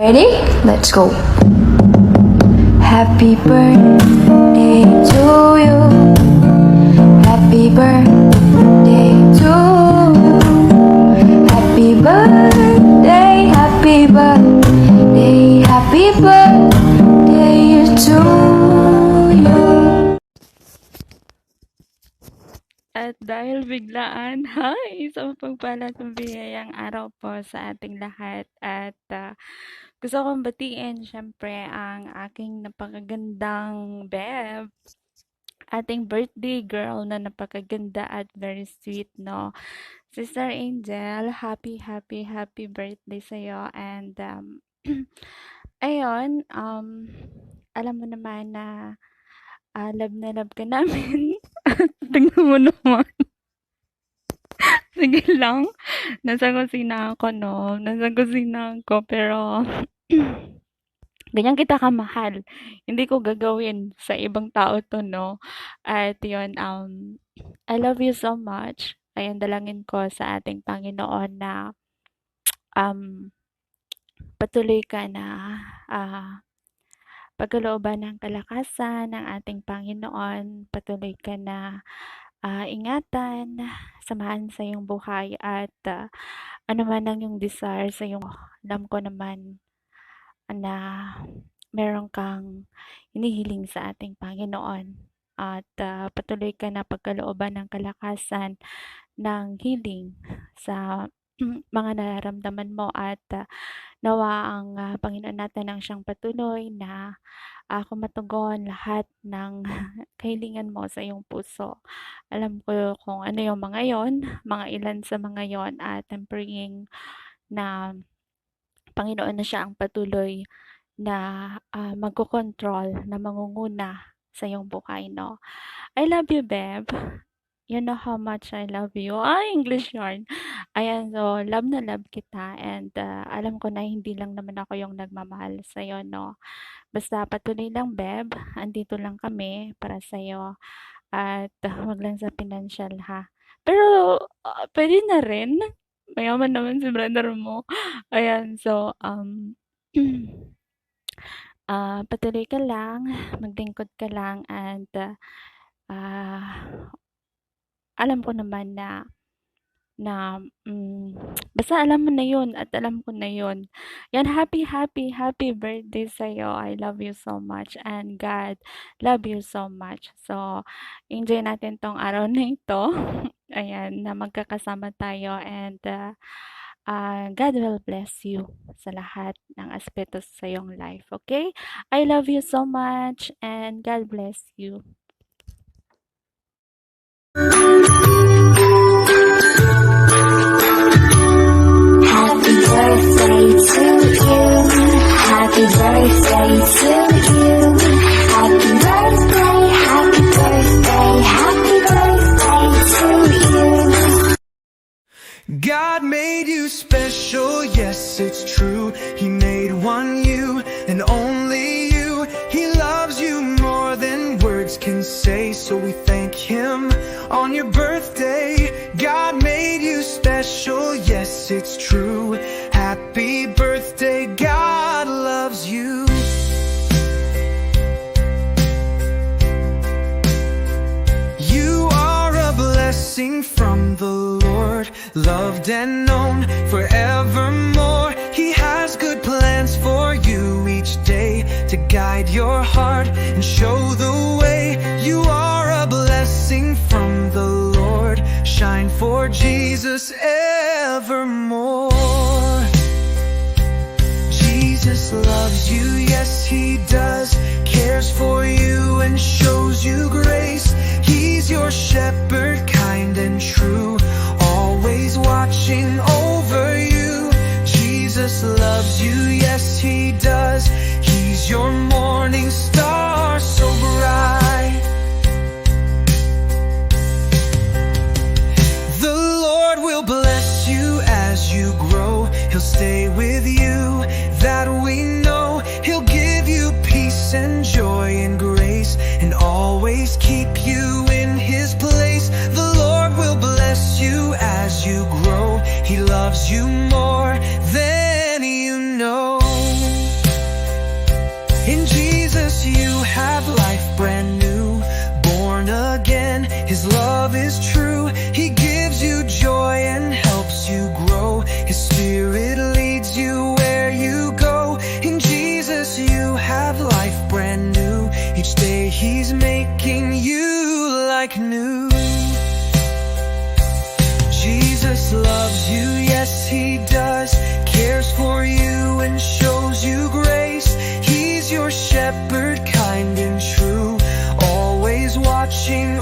Ready? Let's go. Happy birthday to you. Happy birthday to you. Happy birthday, happy birthday, happy birthday to you. At dahil biglaan, hi! Sa mapagpalat ng biyayang araw po sa ating lahat. At gusto kong batiin syempre ang aking napakagandang Beb. Ating birthday girl na napakaganda at very sweet, no? Sister Angel, happy birthday sa'yo. And ayun, alam mo naman na love na love ka namin. Tingnan mo naman. Sige lang. Nasa kusina ako, no? Nasa kusina ako, pero ganyan kita kamahal. Hindi ko gagawin sa ibang tao to, no? At yun, I love you so much. Ayan, dalangin ko sa ating Panginoon na patuloy ka na pagkalooban ng kalakasan ng ating Panginoon. Patuloy ka na ingatan, samahan sa iyong buhay at ano man ang iyong desire sa iyong, alam ko naman na meron kang hinihiling sa ating Panginoon at patuloy ka na pagkalooban ng kalakasan ng healing sa mga nararamdaman mo at nawa ang Panginoon natin ang siyang patuloy na kumatugon lahat ng kahilingan mo sa iyong puso. Alam ko kung ano yung mga yon, mga ilan sa mga yon, at I'm praying na Panginoon na siya ang patuloy na magkokontrol, na mangunguna sa iyong buhay, no? I love you, Beb. You know how much I love you. English yarn. Ayan, so love na love kita and alam ko na hindi lang naman ako yung nagmamahal sa'yo, no? Basta patuloy lang, Beb. Andito lang kami para sa'yo. At wag lang sa financial, ha? Pero pwede na rin. Mayaman naman si brother mo. Ayan, so patuloy ka lang, maglingkod ka lang, and alam ko naman na basta alam mo na yun at alam ko na yun. Yan, happy birthday sa'yo. I love you so much and God love you so much. So, enjoy natin tong araw na ito. Ayan, na magkakasama tayo and God will bless you sa lahat ng aspeto sa iyong life. Okay? I love you so much and God bless you. Happy birthday to you. Happy birthday to you. Happy birthday, happy birthday, happy birthday to you. God made you special, yes, it's true. He made one you and only you. He loves you more than words can say, so we thank Him on your birthday. God made you special, yes, it's true. Happy birthday, God loves you. You are a blessing from the Lord, loved and known forevermore. He has good plans for you each day to guide your heart and show the way. You are a blessing from the Lord, shine for Jesus evermore. Jesus loves you, yes He does, cares for you and shows you grace. He's your shepherd, kind and true, always watching over you. Jesus loves you, yes He does, He's your morning star so bright. The Lord will bless you as you grow, He'll stay with you, that we know. He'll give you peace and joy and grace, and always keep you in His place. The Lord will bless you as you grow, He loves you more than you know. Jesus, you have life brand new. Born again, His love is true. He gives you joy and helps you grow. His Spirit leads you where you go. In Jesus, you have life brand new. Each day He's making you like new. Jesus loves you, yes He does. Cares for you and shows you grace. He's your shepherd, kind and true, always watching